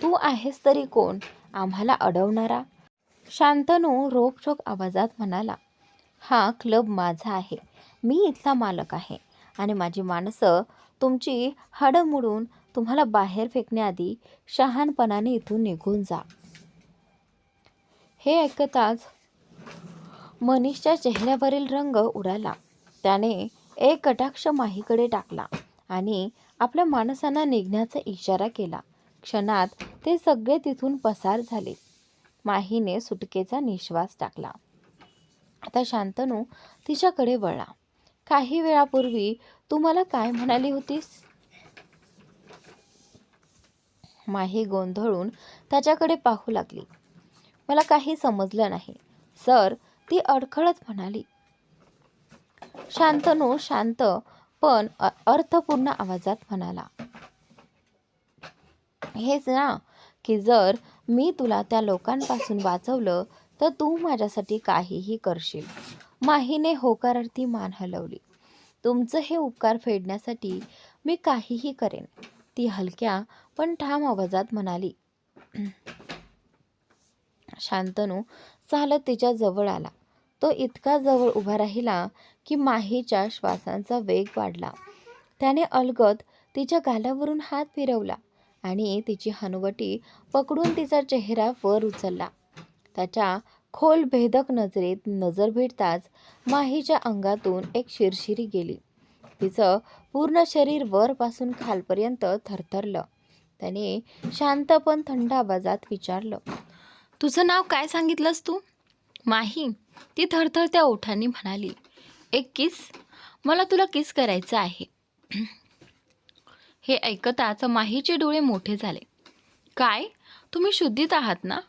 तू आहेस तरी कोण, आम्हाला अडवणारा? शांतनू रोखठोक आवाजात म्हणाला, हा क्लब माझा आहे. मी इथला मालक आहे आणि माझी माणसं तुमची हाडं मोडून तुम्हाला बाहेर फेकण्याआधी शहाणपणाने इथून निघून जा. हे ऐकताच मनीषच्या चेहऱ्यावरील रंग उडाला. त्याने एक कटाक्ष माहीकडे टाकला आणि आपल्या माणसांना निघण्याचा इशारा केला. क्षणात ते सगळे तिथून पसार झाले. माहीने सुटकेचा निश्वास टाकला. आता शांतनू तिच्याकडे वळला. काही वेळापूर्वी तू मला काय म्हणाली होतीस? माही गोंधळून त्याच्याकडे पाहू लागली. मला काही समजलं नाही सर, ती अडखळत म्हणाली. शांतनू शांत पण अर्थपूर्ण आवाजात म्हणाला, हेच ना, की जर मी तुला त्या लोकांपासून वाचवलं तर तू माझ्यासाठी काहीही करशील. माहीने होकारार्थी मान हलवली. तुमचं हे उपकार फेडण्यासाठी मी काहीही करेन, ती हलक्या पण ठाम आवाजात म्हणाली. शांतनू चालत तिच्या जवळ आला. तो इतका जवळ उभा राहिला की माहीच्या श्वासांचा वेग वाढला. त्याने अलगद तिच्या गालावरून हात फिरवला आणि तिची हनुवटी पकडून तिचा चेहरा वर उचलला. त्याच्या खोल भेदक नजरेत नजर भेटताच माहीच्या अंगातून एक शिरशिरी गेली. तिचं पूर्ण शरीर वरपासून खालपर्यंत थरथरलं. त्याने शांत पण थंड आवाजात विचारलं, तुझं नाव काय सांगितलंस तू? माही, ती थरथरत्या ओठांनी म्हणाली, एक किस? मला तुला किस करायचं आहे. हे ऐकताच माहीचे डोळे मोठे झाले. काय? तुम्ही शुद्धीत आहात ना?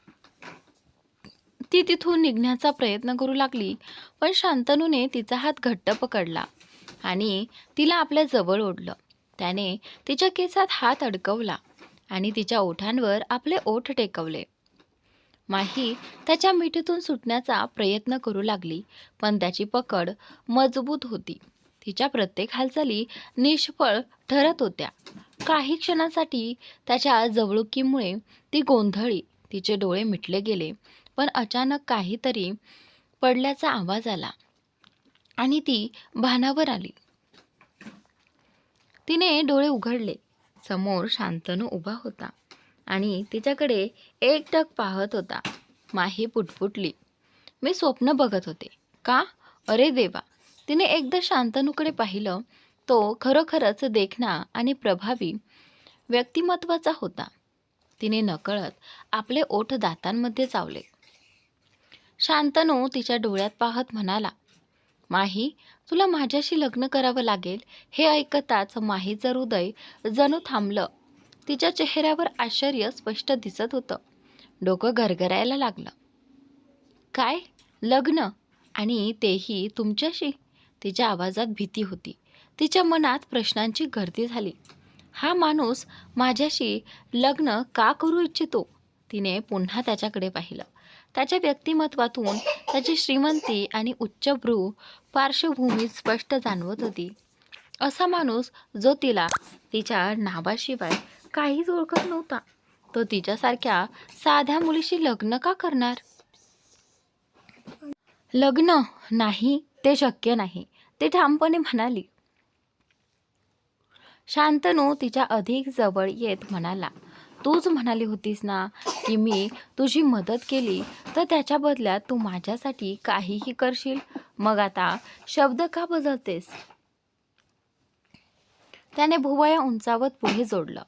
ती तिथून निघण्याचा प्रयत्न करू लागली, पण शांतनूने तिचा हात घट्ट पकडला आणि तिला आपल्या जवळ ओढलं. त्याने तिच्या केसात हात अडकवला आणि तिच्या ओठांवर आपले ओठ टेकवले. माही त्याच्या मिठीतून सुटण्याचा प्रयत्न करू लागली, पण त्याची पकड मजबूत होती. तिच्या प्रत्येक हालचाली निष्फळ ठरत होत्या. काही क्षणांसाठी त्याच्या जवळुकीमुळे ती गोंधळली. तिचे डोळे मिटले गेले, पण अचानक काहीतरी पडल्याचा आवाज आला आणि ती भानावर आली. तिने डोळे उघडले. समोर शांतनू उभा होता आणि तिच्याकडे एकटक पाहत होता. माही पुटपुटली, मी स्वप्न बघत होते का? अरे देवा! तिने एकदा शांतनूकडे पाहिलं. तो खरोखरच देखणा आणि प्रभावी व्यक्तिमत्वाचा होता. तिने नकळत आपले ओठ दातांमध्ये चावले. शांतनू तिच्या डोळ्यात पाहत म्हणाला, माही, तुला माझ्याशी लग्न करावं लागेल. हे ऐकताच माहीचं हृदय जणू थांबलं. तिच्या चेहऱ्यावर आश्चर्य स्पष्ट दिसत होतं. डोकं गरगरायला लागलं. काय? लग्न? आणि तेही तुमच्याशी? तिच्या आवाजात भीती होती. तिच्या मनात प्रश्नांची गर्दी झाली. हा माणूस माझ्याशी लग्न का करू इच्छितो? तिने पुन्हा त्याच्याकडे पाहिलं. त्याच्या व्यक्तिमत्वातून त्याची श्रीमंती आणि उच्चभ्रू पार्श्वभूमी स्पष्ट जाणवत होती. असा माणूस जो तिच्या नावाशिवाय काहीच ओळखत नव्हता, तो तिच्यासारख्या साध्या मुलीशी लग्न का करणार? लग्न नाही, ते शक्य नाही, ते ठामपणे म्हणाली. शांतनू तिच्या अधिक जवळ येत म्हणाला, तूच म्हणाली होतीस ना की मी तुझी मदत केली तर त्याच्या बदल्यात तू माझ्यासाठी काहीही करशील. मग आता शब्द का बदलतेस? त्याने भुवया उंचावत पुढे जोडलं,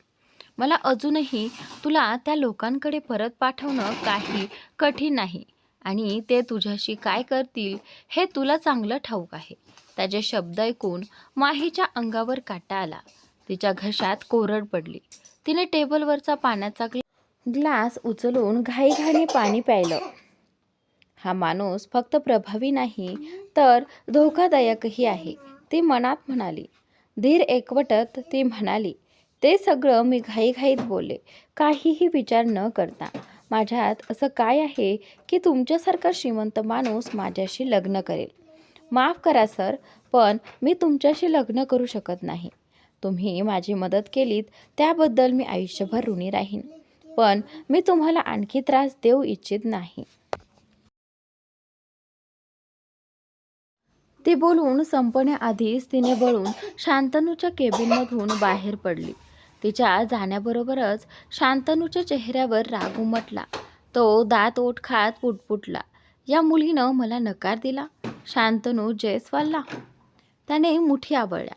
मला अजूनही तुला त्या लोकांकडे परत पाठवणं काही कठीण नाही आणि ते तुझ्याशी काय करतील हे तुला चांगलं ठाऊक आहे. त्याचे शब्द ऐकून माहीच्या अंगावर काटा आला. तिच्या घशात कोरड पडली. तिने टेबलवरचा पाण्याचा ग्लास उचलून घाईघाईने पाणी प्यायलं. हा माणूस फक्त प्रभावी नाही तर धोकादायकही आहे, ती मनात म्हणाली. धीर एकवटत ती म्हणाली, ते सगळं मी घाईघाईत बोलले, काहीही विचार न करता. माझ्यात असं काय आहे की तुमच्यासारखा श्रीमंत माणूस माझ्याशी लग्न करेल? माफ करा सर, पण मी तुमच्याशी लग्न करू शकत नाही. तुम्ही माझी मदत केलीत त्याबद्दल मी आयुष्यभर ऋणी राहीन, पण मी तुम्हाला आणखी त्रास देऊ इच्छित नाही. ती बोलून संपण्याआधीच तिने वळून शांतनूच्या केबिनमधून बाहेर पडली. तिच्या जाण्याबरोबरच शांतनूच्या चेहऱ्यावर राग उमटला. तो दात ओठ खात पुटपुटला, या मुलीनं मला नकार दिला. शांतनू जयस्वालला? त्याने मुठी आवळल्या.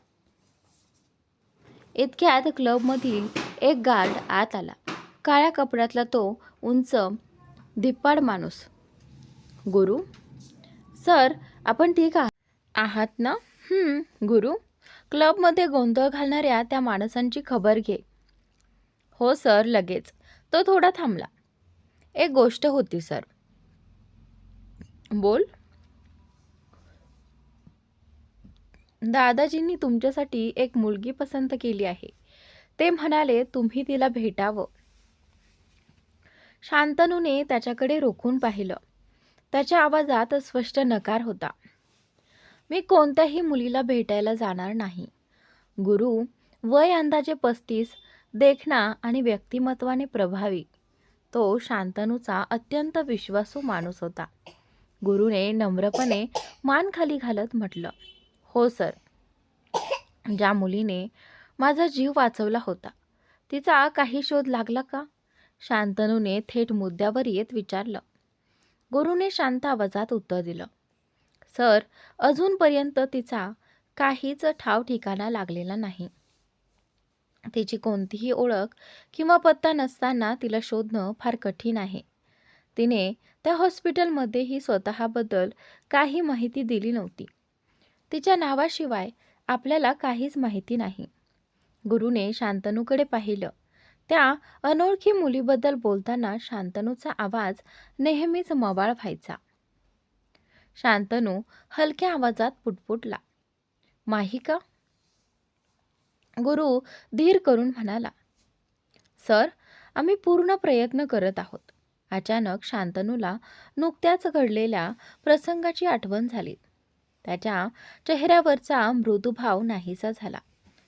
इतक्यात क्लबमधील एक गार्ड आत आला. काळ्या कपड्यातला तो उंच धिप्पाड माणूस. गुरु? सर, आपण ठीक आहात ना? गुरु, क्लबमध्ये गोंधळ घालणाऱ्या त्या माणसांची खबर घे. हो सर, लगेच. तो थोडा थांबला. एक गोष्ट होती सर. बोल. दादाजींनी तुमच्यासाठी एक मुलगी पसंत केली आहे. ते म्हणाले तुम्ही तिला भेटावं. शांतनूने त्याच्याकडे रोखून पाहिलं. त्याच्या आवाजात स्पष्ट नकार होता. मी कोणत्याही मुलीला भेटायला जाणार नाही. गुरु, वय अंदाजे 35, देखणा आणि व्यक्तिमत्वाने प्रभावी. तो शांतनूचा अत्यंत विश्वासू माणूस होता. गुरुने नम्रपणे मान खाली घालत म्हटलं, हो सर. ज्या मुलीने माझा जीव वाचवला होता तिचा काही शोध लागला का? शांतनूने थेट मुद्द्यावर येत विचारलं. गुरुने शांत आवाजात उत्तर दिलं, सर, अजूनपर्यंत तिचा काहीच ठाव ठिकाणा लागलेला नाही. तिची कोणतीही ओळख किंवा पत्ता नसताना तिला शोधणं फार कठीण आहे. तिने त्या हॉस्पिटलमध्येही स्वतःबद्दल काही माहिती दिली नव्हती. तिच्या नावाशिवाय आपल्याला काहीच माहिती नाही. गुरुने शांतनूकडे पाहिलं. त्या अनोळखी मुलीबद्दल बोलताना शांतनूचा आवाज नेहमीच मवाळ व्हायचा. शांतनू हलक्या आवाजात पुटपुटला, माही का? गुरु धीर करून म्हणाला, सर, आम्ही पूर्ण प्रयत्न करत आहोत. अचानक शांतनूला नुकत्याच घडलेल्या प्रसंगाची आठवण झाली. त्याच्या चेहऱ्यावरचा मृदुभाव नाहीसा झाला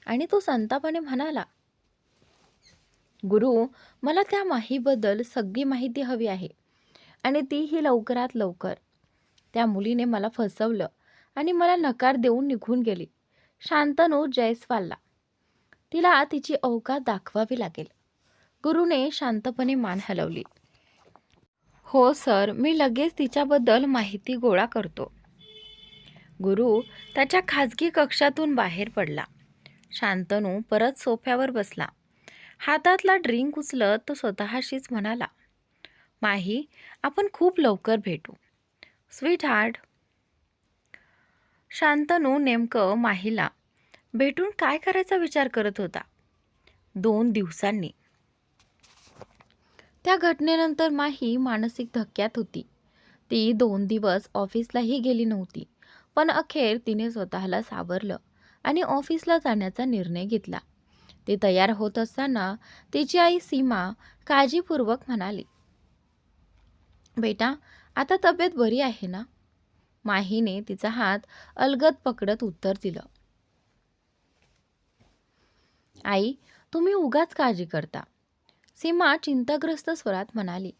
आणि तो संतापाने म्हणाला, गुरु, मला त्या माहीबद्दल सगळी माहिती हवी आहे आणि तीही लवकरात लवकर. त्या मुलीने मला फसवलं आणि मला नकार देऊन निघून गेली. शांतनू जयस्वालला. तिला तिची औकात दाखवावी लागेल. गुरुने शांतपणे मान हलवली. हो सर, मी लगेच तिच्याबद्दल माहिती गोळा करतो. गुरु त्याच्या खाजगी कक्षातून बाहेर पडला. शांतनू परत सोफ्यावर बसला. हातातला ड्रिंक उचलत तो स्वतःशीच म्हणाला, माही, आपण खूप लवकर भेटू. Sweet heart. शांतनू नेमकं माहीला भेटून काय करायचा विचार करत होता. 2 दिवसांनी. त्या घटनेनंतर माही मानसिक धक्क्यात होती. ती 2 दिवस ऑफिसलाही गेली नव्हती. पण अखेर तिने स्वतःला सावरलं आणि ऑफिसला जाण्याचा निर्णय घेतला. ती तयार होत असताना तिची आई सीमा काळजीपूर्वक म्हणाली, बेटा, आता तब्येत बरी आहे ना? माहीने तिचा हात अलगद पकडत उत्तर दिलं, आई, तुम्ही उगाच काळजी करता. सीमा चिंताग्रस्त स्वरात म्हणाली,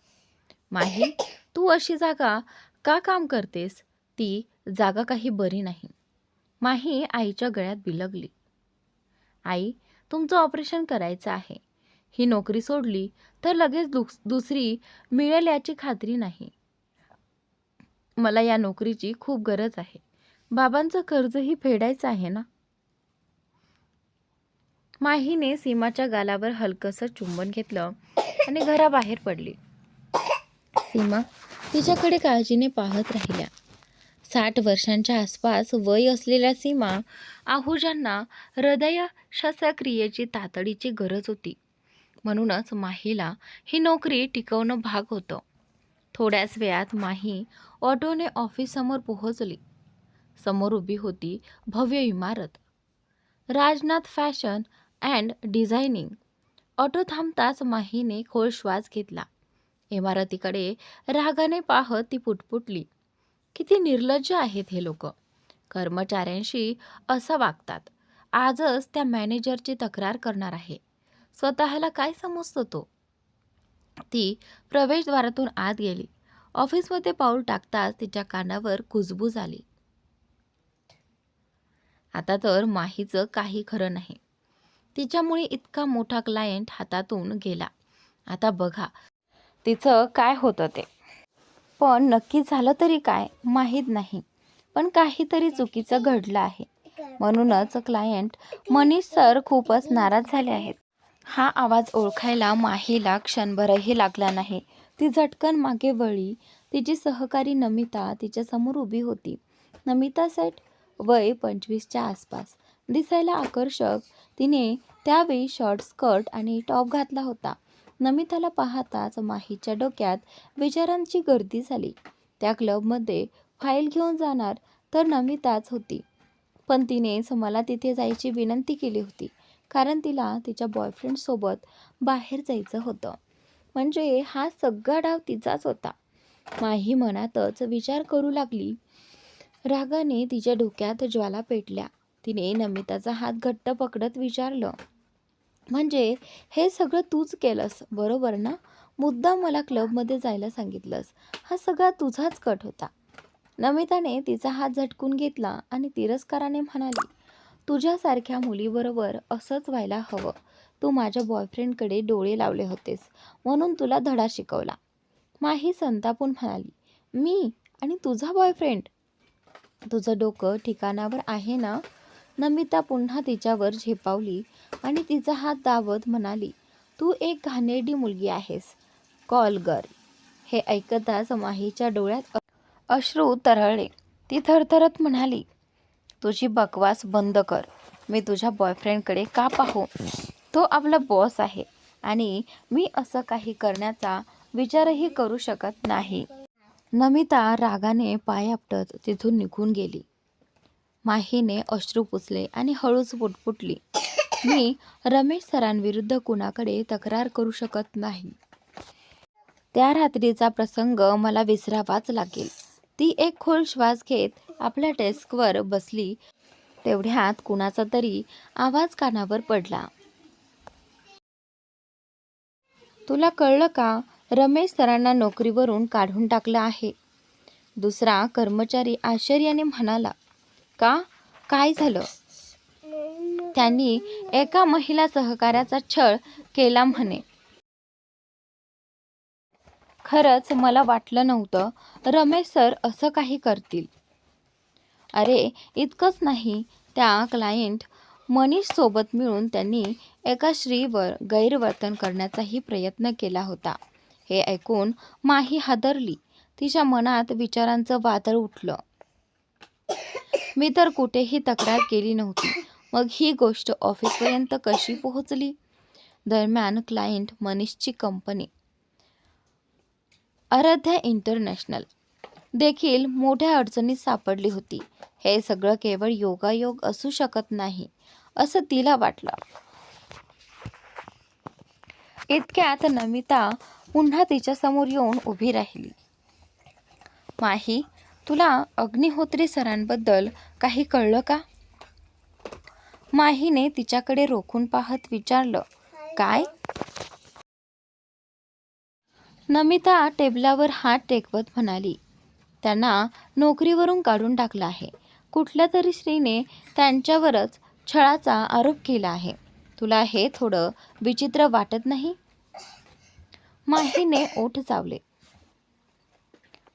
माही, तू अशी जागा का काम करतेस? ती जागा काही बरी नाही. माही आईच्या गळ्यात बिलगली. आई, तुमचं ऑपरेशन करायचं आहे. ही नोकरी सोडली तर लगेच दुसरी मिळेल याची खात्री नाही. मला या नोकरीची खूप गरज आहे. बाबांचं कर्जही फेडायचं आहे ना. माहीने सीमाच्या गालावर हलकसं चुंबन घेतलं आणि घराबाहेर पडली. सीमा तिच्याकडे काळजीने पाहत राहिल्या. 60 वर्षांच्या आसपास वय असलेल्या सीमा आहुजांना हृदय शस्त्रक्रियेची तातडीची गरज होती. म्हणूनच माहीला ही नोकरी टिकवणं भाग होतं. थोड्याच वेळात माही ऑटोने ऑफिससमोर पोहोचली. समोर उभी होती भव्य इमारत, Rajnath fashion and designing. Auto थांबताच माहीने खोल श्वास घेतला. इमारतीकडे रागाने पाहत ती पुटपुटली, किती निर्लज्ज आहेत हे लोक. कर्मचाऱ्यांशी असं वागतात. आजच त्या मॅनेजरची तक्रार करणार आहे. स्वतःला काय समजतो तो? ती प्रवेशद्वारातून आत गेली. ऑफिसमध्ये पाऊल टाकताच तिच्या कानावर कुजबूज आली. आता तर माहीचं काही खरं नाही. तिच्यामुळे इतका मोठा क्लायंट हातातून गेला. आता बघा तिचं काय होतं ते. पण नक्की झालं तरी काय माहीत नाही. पण काहीतरी चुकीचं घडलं आहे. म्हणूनच क्लायंट मनीष सर खूपच नाराज झाले आहेत. हा आवाज ओळखायला माहीला क्षणभरही लागला नाही. ती झटकन मागे वळली. तिची सहकारी नमिता तिच्यासमोर उभी होती. नमिता सेठ, वय 25च्या आसपास, दिसायला आकर्षक. तिने त्यावेळी शॉर्ट स्कर्ट आणि टॉप घातला होता. नमिताला पाहताच माहीच्या डोक्यात विचारांची गर्दी झाली. त्या क्लबमध्ये फाईल घेऊन जाणार तर नमिताच होती. पण तिनेच मला तिथे जायची विनंती केली होती, कारण तिला तिच्या बॉयफ्रेंडसोबत बाहेर जायचं होतं. म्हणजे हा सगळा डाव तिचाच होता. माही मनातच विचार करू लागली. रागाने तिच्या डोक्यात ज्वाला पेटल्या. तिने नमिताचा हात घट्ट पकडत विचारलं, म्हणजे हे सगळं तूच केलंस, बरोबर ना? मुद्दाम मला क्लबमध्ये जायला सांगितलंस. हा सगळा तुझाच कट होता. नमिताने तिचा हात झटकून घेतला आणि तिरस्काराने म्हणाली, तुझ्यासारख्या मुलीबरोबर असंच व्हायला हवं. तू माझ्या बॉयफ्रेंडकडे डोळे लावले होतेस म्हणून तुला धडा शिकवला. माही संतापून म्हणाली, मी आणि तुझा बॉयफ्रेंड? तुझं डोकं ठिकाणावर आहे ना? नमिता पुन्हा तिच्यावर झेपावली आणि तिचा हात दाबत म्हणाली, तू एक घाणेरडी मुलगी आहेस, कॉल गर्ल. हे ऐकताच माहीच्या डोळ्यात अश्रू तरळले. ती थरथरत म्हणाली, तुझी बकवास बंद कर. मी तुझ्या बॉयफ्रेंडकडे का पाहू? तो आपला बॉस आहे आणि मी असं काही करण्याचा विचारही करू शकत नाही. नमिता रागाने पाय आपटत तिथून निघून गेली. माहीने अश्रू पुसले आणि हळूच पुटपुटली, मी रमेश सरांविरुद्ध कुणाकडे तक्रार करू शकत नाही. त्या रात्रीचा प्रसंग मला विसरावाच लागेल. ती एक खोल श्वास घेत आपल्या डेस्कवर बसली. तेवढ्यात कुणाचा तरी आवाज कानावर पडला. तुला कळलं का? रमेश सरांना नोकरीवरून काढून टाकलं आहे. दुसरा कर्मचारी आश्चर्याने म्हणाला. का? काय झालं? त्यांनी एका महिला सहकाऱ्याचा छळ केला म्हणे. खरंच मला वाटलं नव्हतं रमेश सर असं काही करतील. अरे इतकंच नाही, त्या क्लायंट मनीष सोबत मिळून त्यांनी एका स्त्रीवर गैरवर्तन करण्याचाही प्रयत्न केला होता. हे ऐकून माही हादरली. तिच्या मनात विचारांचं वादळ उठलं. मी तर कुठेही तक्रार केली नव्हती, मग ही गोष्ट ऑफिसपर्यंत कशी पोहोचली? दरम्यान क्लायंट मनीषची कंपनी आराध्या इंटरनॅशनल देखील मोठ्या अडचणीत सापडली होती. हे सगळं केवळ योगायोग असू शकत नाही असं तिला वाटलं. इतक्यात नमिता पुन्हा तिच्या समोर येऊन उभी राहिली. माही, तुला अग्निहोत्री सरांबद्दल काही कळलं का? माहीने तिच्याकडे रोखून पाहत विचारलं. काय? नमिता टेबलावर हात टेकवत म्हणाली, त्यांना नोकरीवरून काढून टाकलं आहे. कुठल्या तरी स्त्रीने त्यांच्यावरच छळाचा आरोप केला आहे. तुला हे थोडं विचित्र वाटत नाही? माहीने ओठ चावले.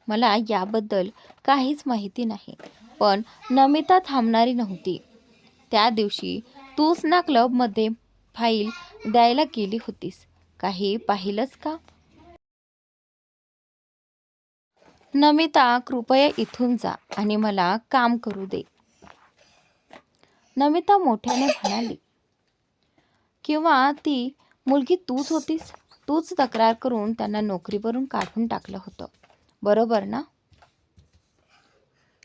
मला याबद्दल काहीच माहिती नाही. पण नमिता थांबणारी नव्हती. त्या दिवशी तूच ना क्लबमध्ये फाईल द्यायला गेली होतीस. काही पाहिलंस का? नमिता, कृपया इथून जा आणि मला काम करू दे. नमिता मोठ्याने म्हणाली. किंवा ती मुलगी तूच होतीस. तूच तक्रार करून त्यांना नोकरीवरून काढून टाकलं होतं, बरोबर ना?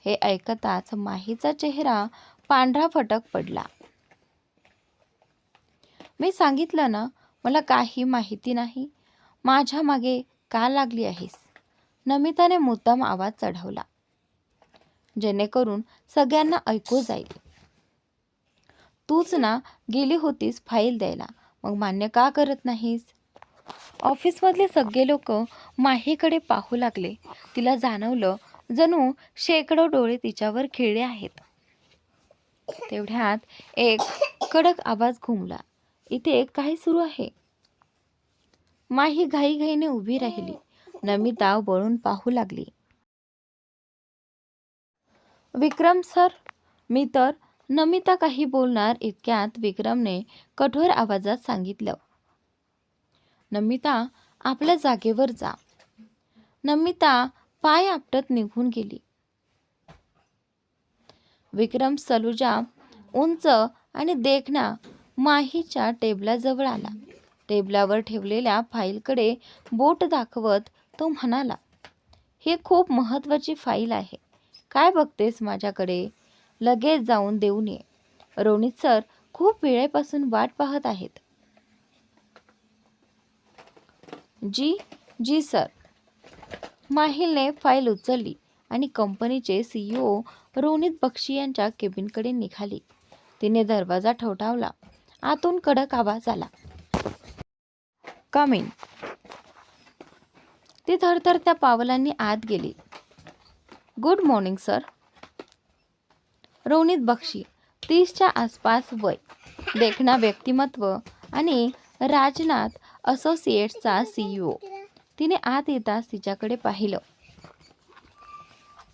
हे ऐकताच माहीचा चेहरा पांढरा फटक पडला. मी सांगितलं ना, मला काही माहिती नाही. माझ्या मागे का लागली आहेस? नमिताने मुद्दाम आवाज चढवला, जेणेकरून सगळ्यांना ऐकू जाईल. तूच ना गेली होतीस फाईल द्यायला, मग मान्य का करत नाहीस? ऑफिसमधले सगळे लोक माहीकडे पाहू लागले. तिला जाणवलं जणू शेकडो डोळे तिच्यावर खिळले आहेत. तेवढ्यात एक कडक आवाज घुमला. इथे काय सुरू आहे? माही घाईघाईने उभी राहिली. नमिता वळून पाहू लागली. विक्रम सर? मी तर. नमिता काही बोलणार इतक्यात विक्रमने कठोर आवाजात सांगितलं. नमिता, आपल्या जागेवर जा. नमिता पाय आपटत निघून गेली. विक्रम सलूजा, उंच आणि देखणा, माहीच्या टेबलाजवळ आला. टेबलावर ठेवलेल्या फाईलकडे बोट दाखवत तो म्हणाला, ही खूप महत्त्वाची फाईल आहे. काय बघतेस माझ्याकडे? लगेच जाऊन देऊन ये. रोनित सर खूप वेळेपासून वाट पाहत आहेत. जी सर. माहीने फाईल उचलली आणि कंपनीचे CEO रोनित बक्षी यांच्या केबिनकडे निघाली. तिने दरवाजा ठोठावला. आतून कडक आवाज आला, कम इन. ती थरथरत्या पावलांनी आत गेली. Good morning sir. Ronit Bakshi, 30च्या आसपास वय, देखणा व्यक्तिमत्व आणि राजनाथ असोसिएट्सचा CEO. तिने आत येताच तिच्याकडे पाहिलं.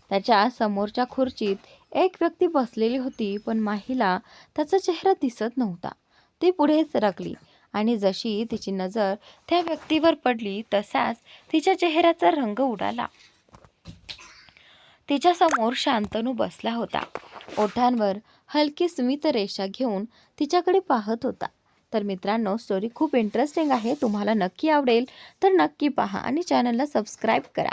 त्याच्या समोरच्या खुर्चीत एक व्यक्ती बसलेली होती, पण माहीला त्याचा चेहरा दिसत नव्हता. ती पुढे सरकली आणि जशी तिची नजर त्या व्यक्तीवर पडली तसाच तिच्या चेहऱ्याचा रंग उडाला. तिच्यासमोर शांतनू बसला होता. ओठांवर हलकी स्मित रेषा घेऊन तिच्याकडे पाहत होता. तर मित्रांनो, स्टोरी खूप इंटरेस्टिंग आहे. तुम्हाला नक्की आवडेल तर नक्की पहा आणि चॅनलला सबस्क्राईब करा.